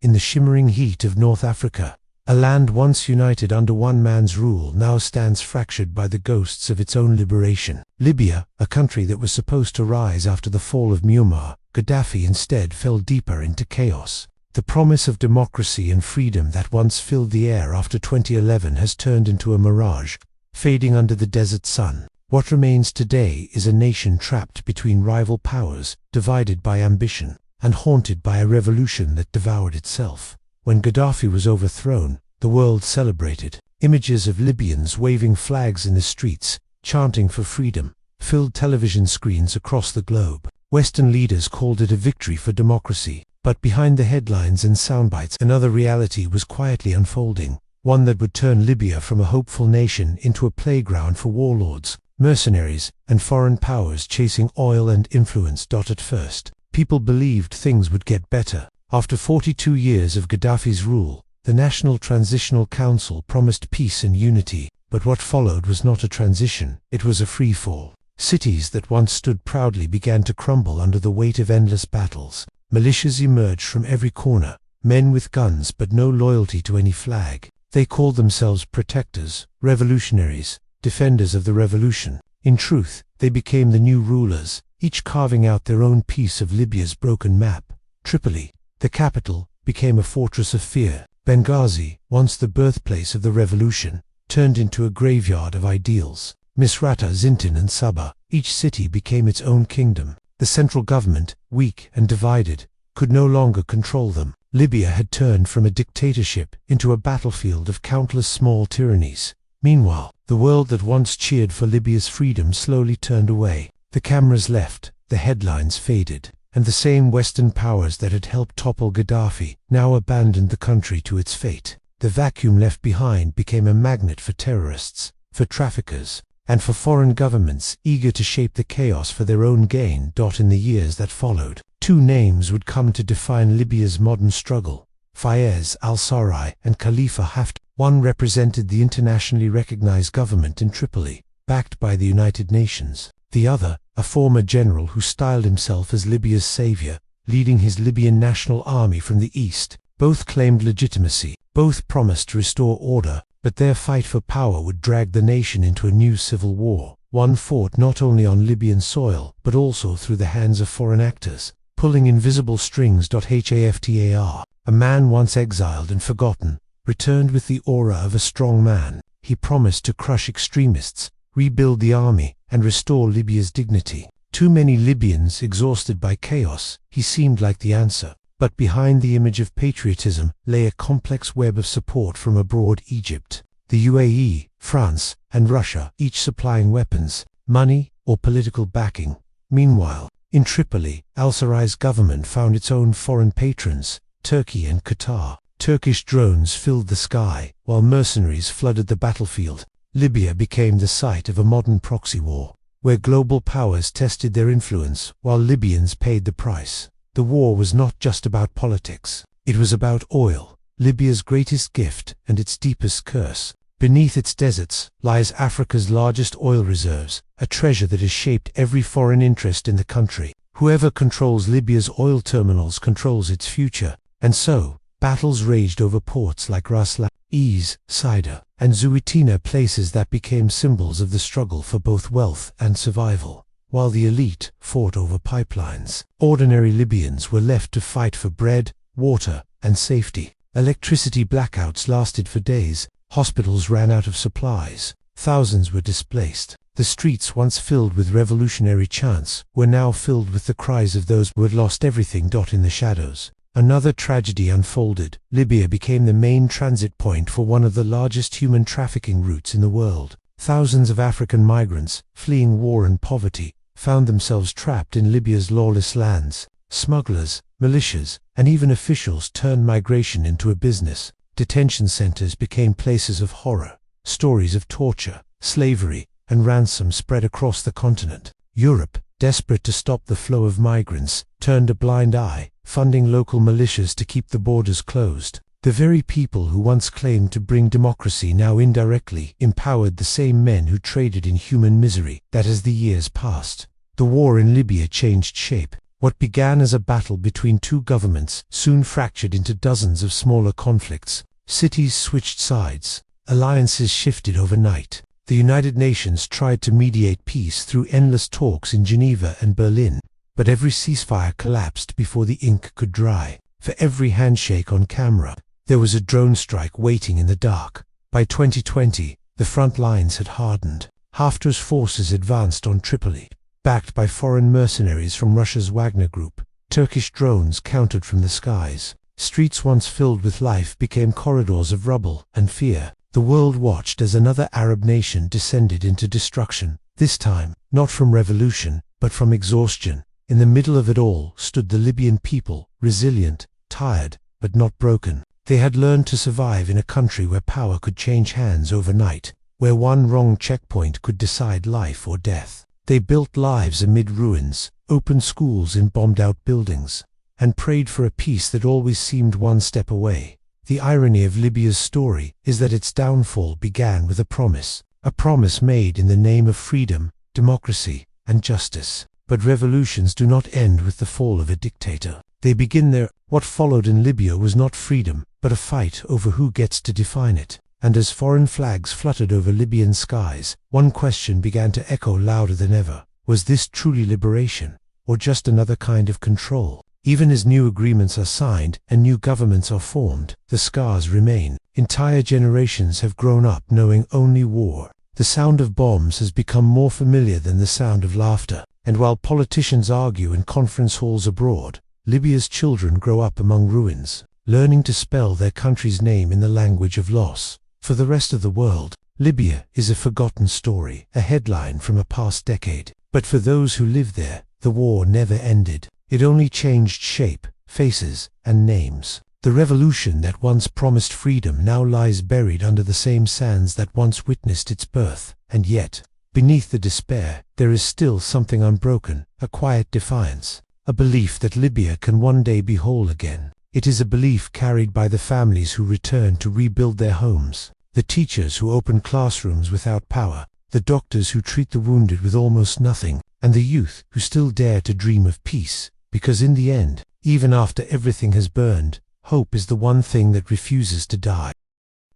in the shimmering heat of North Africa. A land once united under one man's rule now stands fractured by the ghosts of its own liberation. Libya, a country that was supposed to rise after the fall of Muammar Gaddafi, instead fell deeper into chaos. The promise of democracy and freedom that once filled the air after 2011 has turned into a mirage, fading under the desert sun. What remains today is a nation trapped between rival powers, divided by ambition, and haunted by a revolution that devoured itself. When Gaddafi was overthrown, the world celebrated. Images of Libyans waving flags in the streets, chanting for freedom, filled television screens across the globe. Western leaders called it a victory for democracy, but behind the headlines and soundbites, another reality was quietly unfolding, one that would turn Libya from a hopeful nation into a playground for warlords, mercenaries, and foreign powers chasing oil and influence. At first, people believed things would get better. After 42 years of Gaddafi's rule, the National Transitional Council promised peace and unity, but what followed was not a transition, it was a free fall. Cities that once stood proudly began to crumble under the weight of endless battles. Militias emerged from every corner, men with guns but no loyalty to any flag. They called themselves protectors, revolutionaries, defenders of the revolution. In truth, they became the new rulers, each carving out their own piece of Libya's broken map. Tripoli, the capital, became a fortress of fear. Benghazi, once the birthplace of the revolution, turned into a graveyard of ideals. Misrata, Zintan and Sabah, each city became its own kingdom. The central government, weak and divided, could no longer control them. Libya had turned from a dictatorship into a battlefield of countless small tyrannies. Meanwhile, the world that once cheered for Libya's freedom slowly turned away. The cameras left, the headlines faded, and the same Western powers that had helped topple Gaddafi now abandoned the country to its fate. The vacuum left behind became a magnet for terrorists, for traffickers, and for foreign governments eager to shape the chaos for their own gain. In the years that followed, two names would come to define Libya's modern struggle: Fayez al-Sarraj and Khalifa Haftar. One represented the internationally recognized government in Tripoli, backed by the United Nations. The other, a former general who styled himself as Libya's savior, leading his Libyan National Army from the east. Both claimed legitimacy, both promised to restore order, but their fight for power would drag the nation into a new civil war. One fought not only on Libyan soil, but also through the hands of foreign actors, pulling invisible strings. Haftar, a man once exiled and forgotten, returned with the aura of a strong man. He promised to crush extremists, rebuild the army, and restore Libya's dignity. Too many Libyans exhausted by chaos, he seemed like the answer. But behind the image of patriotism lay a complex web of support from abroad: Egypt, the UAE, France, and Russia, each supplying weapons, money, or political backing. Meanwhile, in Tripoli, al-Sarraj's government found its own foreign patrons, Turkey and Qatar. Turkish drones filled the sky, while mercenaries flooded the battlefield. Libya became the site of a modern proxy war, where global powers tested their influence while Libyans paid the price. The war was not just about politics. It was about oil, Libya's greatest gift and its deepest curse. Beneath its deserts lies Africa's largest oil reserves, a treasure that has shaped every foreign interest in the country. Whoever controls Libya's oil terminals controls its future. And so, battles raged over ports like Ras Is, Saida, and Zuitina, places that became symbols of the struggle for both wealth and survival. While the elite fought over pipelines, ordinary Libyans were left to fight for bread, water, and safety. Electricity blackouts lasted for days, hospitals ran out of supplies, thousands were displaced. The streets, once filled with revolutionary chants, were now filled with the cries of those who had lost everything. In the shadows, another tragedy unfolded. Libya became the main transit point for one of the largest human trafficking routes in the world. Thousands of African migrants, fleeing war and poverty, found themselves trapped in Libya's lawless lands. Smugglers, militias, and even officials turned migration into a business. Detention centers became places of horror. Stories of torture, slavery, and ransom spread across the continent. Europe, desperate to stop the flow of migrants, turned a blind eye, funding local militias to keep the borders closed. The very people who once claimed to bring democracy now indirectly empowered the same men who traded in human misery. That as the years passed, the war in Libya changed shape. What began as a battle between two governments soon fractured into dozens of smaller conflicts. Cities switched sides. Alliances shifted overnight. The United Nations tried to mediate peace through endless talks in Geneva and Berlin, but every ceasefire collapsed before the ink could dry. For every handshake on camera, there was a drone strike waiting in the dark. By 2020, the front lines had hardened. Haftar's forces advanced on Tripoli, backed by foreign mercenaries from Russia's Wagner group. Turkish drones countered from the skies. Streets once filled with life became corridors of rubble and fear. The world watched as another Arab nation descended into destruction, this time not from revolution, but from exhaustion. In the middle of it all stood the Libyan people, resilient, tired, but not broken. They had learned to survive in a country where power could change hands overnight, where one wrong checkpoint could decide life or death. They built lives amid ruins, opened schools in bombed-out buildings, and prayed for a peace that always seemed one step away. The irony of Libya's story is that its downfall began with a promise made in the name of freedom, democracy, and justice. But revolutions do not end with the fall of a dictator. They begin there. What followed in Libya was not freedom, but a fight over who gets to define it. And as foreign flags fluttered over Libyan skies, one question began to echo louder than ever. Was this truly liberation, or just another kind of control? Even as new agreements are signed and new governments are formed, the scars remain. Entire generations have grown up knowing only war. The sound of bombs has become more familiar than the sound of laughter. And while politicians argue in conference halls abroad, Libya's children grow up among ruins, learning to spell their country's name in the language of loss. For the rest of the world, Libya is a forgotten story, a headline from a past decade. But for those who live there, the war never ended. It only changed shape, faces, and names. The revolution that once promised freedom now lies buried under the same sands that once witnessed its birth. And yet, beneath the despair, there is still something unbroken, a quiet defiance, a belief that Libya can one day be whole again. It is a belief carried by the families who return to rebuild their homes, the teachers who open classrooms without power, the doctors who treat the wounded with almost nothing, and the youth who still dare to dream of peace. Because in the end, even after everything has burned, hope is the one thing that refuses to die.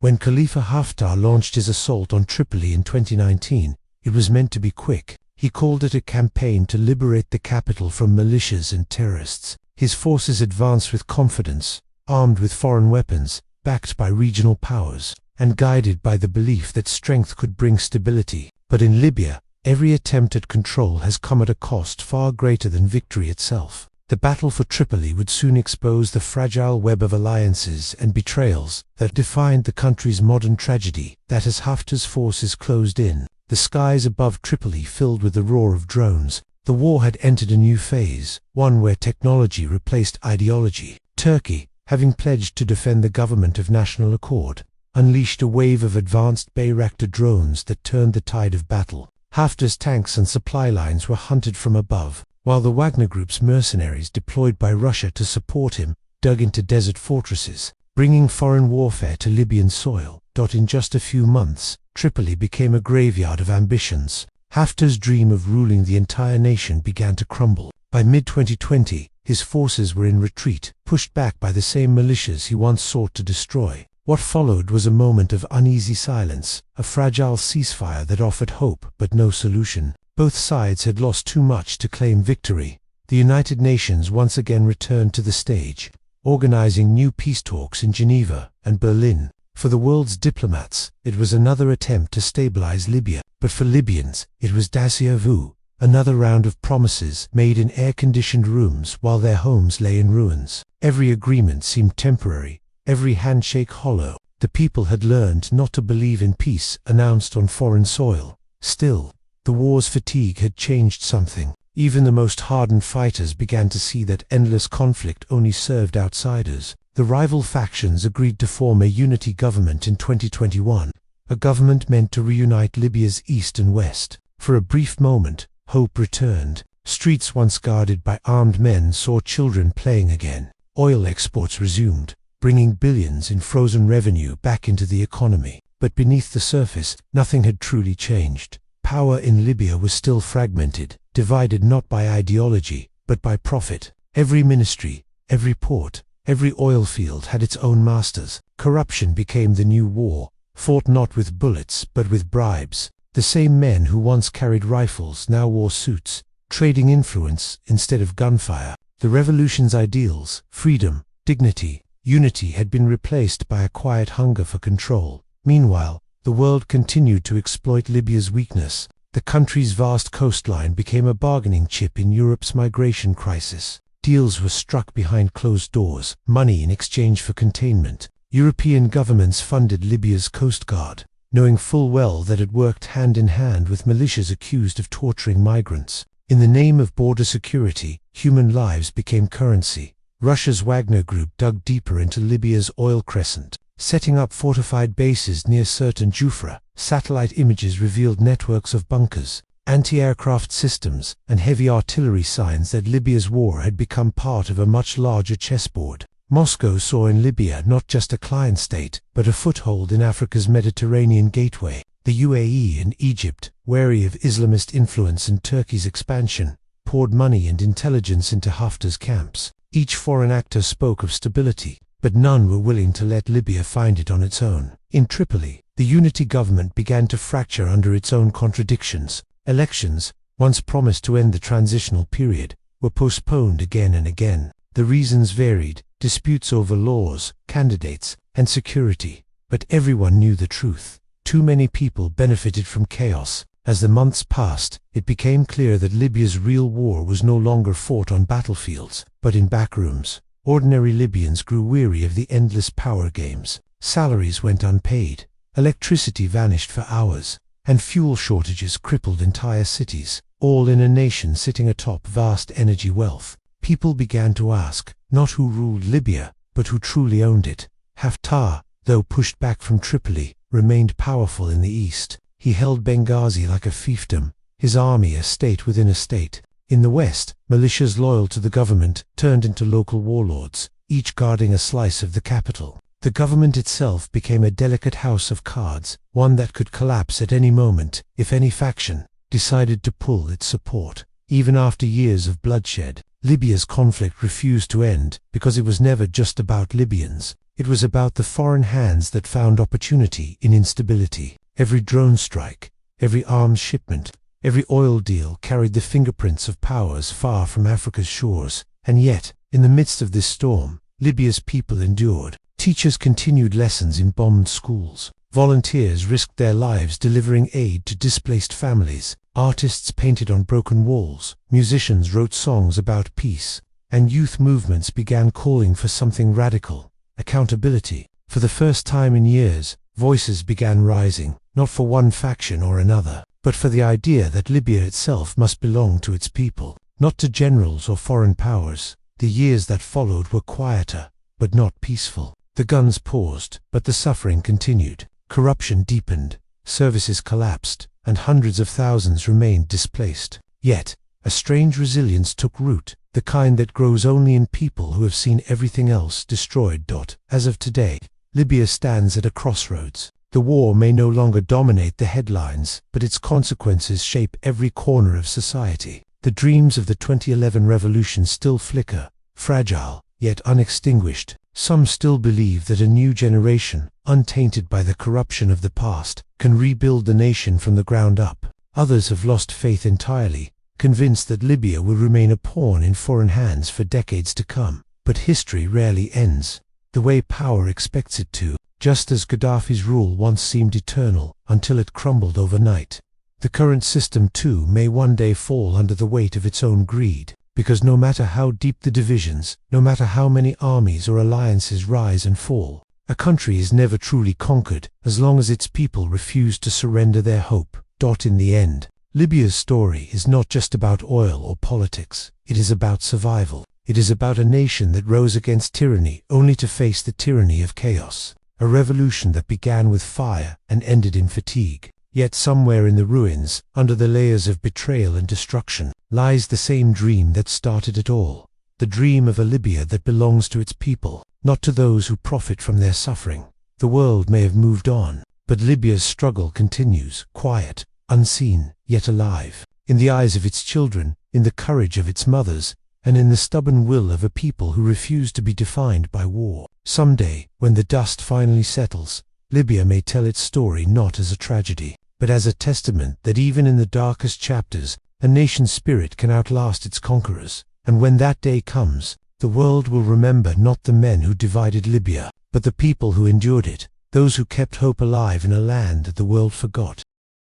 When Khalifa Haftar launched his assault on Tripoli in 2019, it was meant to be quick. He called it a campaign to liberate the capital from militias and terrorists. His forces advanced with confidence, armed with foreign weapons, backed by regional powers, and guided by the belief that strength could bring stability. But in Libya, every attempt at control has come at a cost far greater than victory itself. The battle for Tripoli would soon expose the fragile web of alliances and betrayals that defined the country's modern tragedy. That as Haftar's forces closed in, the skies above Tripoli filled with the roar of drones, the war had entered a new phase, one where technology replaced ideology. Turkey, having pledged to defend the government of national accord, unleashed a wave of advanced Bayraktar drones that turned the tide of battle. Haftar's tanks and supply lines were hunted from above, while the Wagner Group's mercenaries deployed by Russia to support him dug into desert fortresses, bringing foreign warfare to Libyan soil. In just a few months, Tripoli became a graveyard of ambitions. Haftar's dream of ruling the entire nation began to crumble. By mid-2020, his forces were in retreat, pushed back by the same militias he once sought to destroy. What followed was a moment of uneasy silence, a fragile ceasefire that offered hope but no solution. Both sides had lost too much to claim victory. The United Nations once again returned to the stage, organizing new peace talks in Geneva and Berlin. For the world's diplomats, it was another attempt to stabilize Libya. But for Libyans, it was déjà vu, another round of promises made in air-conditioned rooms while their homes lay in ruins. Every agreement seemed temporary, every handshake hollow. The people had learned not to believe in peace announced on foreign soil. Still, the war's fatigue had changed something. Even the most hardened fighters began to see that endless conflict only served outsiders. The rival factions agreed to form a unity government in 2021, a government meant to reunite Libya's east and west. For a brief moment, hope returned. Streets once guarded by armed men saw children playing again. Oil exports resumed, bringing billions in frozen revenue back into the economy. But beneath the surface, nothing had truly changed. Power in Libya was still fragmented, divided not by ideology, but by profit. Every ministry, every port, every oil field had its own masters. Corruption became the new war, fought not with bullets but with bribes. The same men who once carried rifles now wore suits, trading influence instead of gunfire. The revolution's ideals, freedom, dignity, unity had been replaced by a quiet hunger for control. Meanwhile, the world continued to exploit Libya's weakness. The country's vast coastline became a bargaining chip in Europe's migration crisis. Deals were struck behind closed doors, money in exchange for containment. European governments funded Libya's coast guard, knowing full well that it worked hand in hand with militias accused of torturing migrants. In the name of border security, human lives became currency. Russia's Wagner group dug deeper into Libya's oil crescent, setting up fortified bases near Sirte and Jufra. Satellite images revealed networks of bunkers, anti-aircraft systems, and heavy artillery, signs that Libya's war had become part of a much larger chessboard. Moscow saw in Libya not just a client state, but a foothold in Africa's Mediterranean gateway. The UAE and Egypt, wary of Islamist influence and Turkey's expansion, poured money and intelligence into Haftar's camps. Each foreign actor spoke of stability, but none were willing to let Libya find it on its own. In Tripoli, the unity government began to fracture under its own contradictions. Elections, once promised to end the transitional period, were postponed again and again. The reasons varied: disputes over laws, candidates, and security. But everyone knew the truth. Too many people benefited from chaos. As the months passed, it became clear that Libya's real war was no longer fought on battlefields, but in backrooms. Ordinary Libyans grew weary of the endless power games. Salaries went unpaid, electricity vanished for hours, and fuel shortages crippled entire cities, all in a nation sitting atop vast energy wealth. People began to ask, not who ruled Libya, but who truly owned it. Haftar, though pushed back from Tripoli, remained powerful in the east. He held Benghazi like a fiefdom, his army a state within a state. In the west, militias loyal to the government turned into local warlords, each guarding a slice of the capital. The government itself became a delicate house of cards, one that could collapse at any moment if any faction decided to pull its support. Even after years of bloodshed, Libya's conflict refused to end because it was never just about Libyans. It was about the foreign hands that found opportunity in instability. Every drone strike, every arms shipment, every oil deal carried the fingerprints of powers far from Africa's shores. And yet, in the midst of this storm, Libya's people endured. Teachers continued lessons in bombed schools. Volunteers risked their lives delivering aid to displaced families. Artists painted on broken walls. Musicians wrote songs about peace. And youth movements began calling for something radical: accountability. For the first time in years, voices began rising, not for one faction or another, but for the idea that Libya itself must belong to its people, not to generals or foreign powers. The years that followed were quieter, but not peaceful. The guns paused, but the suffering continued. Corruption deepened, services collapsed, and hundreds of thousands remained displaced. Yet, a strange resilience took root, the kind that grows only in people who have seen everything else destroyed. As of today, Libya stands at a crossroads. The war may no longer dominate the headlines, but its consequences shape every corner of society. The dreams of the 2011 revolution still flicker, fragile, yet unextinguished. Some still believe that a new generation, untainted by the corruption of the past, can rebuild the nation from the ground up. Others have lost faith entirely, convinced that Libya will remain a pawn in foreign hands for decades to come. But history rarely ends the way power expects it to, just as Gaddafi's rule once seemed eternal until it crumbled overnight. The current system too may one day fall under the weight of its own greed, because no matter how deep the divisions, no matter how many armies or alliances rise and fall, a country is never truly conquered as long as its people refuse to surrender their hope. In the end, Libya's story is not just about oil or politics. It is about survival. It is about a nation that rose against tyranny only to face the tyranny of chaos. A revolution that began with fire and ended in fatigue. Yet somewhere in the ruins, under the layers of betrayal and destruction, lies the same dream that started it all. The dream of a Libya that belongs to its people, not to those who profit from their suffering. The world may have moved on, but Libya's struggle continues, quiet, unseen, yet alive. In the eyes of its children, in the courage of its mothers, and in the stubborn will of a people who refuse to be defined by war. Someday, when the dust finally settles, Libya may tell its story not as a tragedy, but as a testament that even in the darkest chapters, a nation's spirit can outlast its conquerors. And when that day comes, the world will remember not the men who divided Libya, but the people who endured it, those who kept hope alive in a land that the world forgot.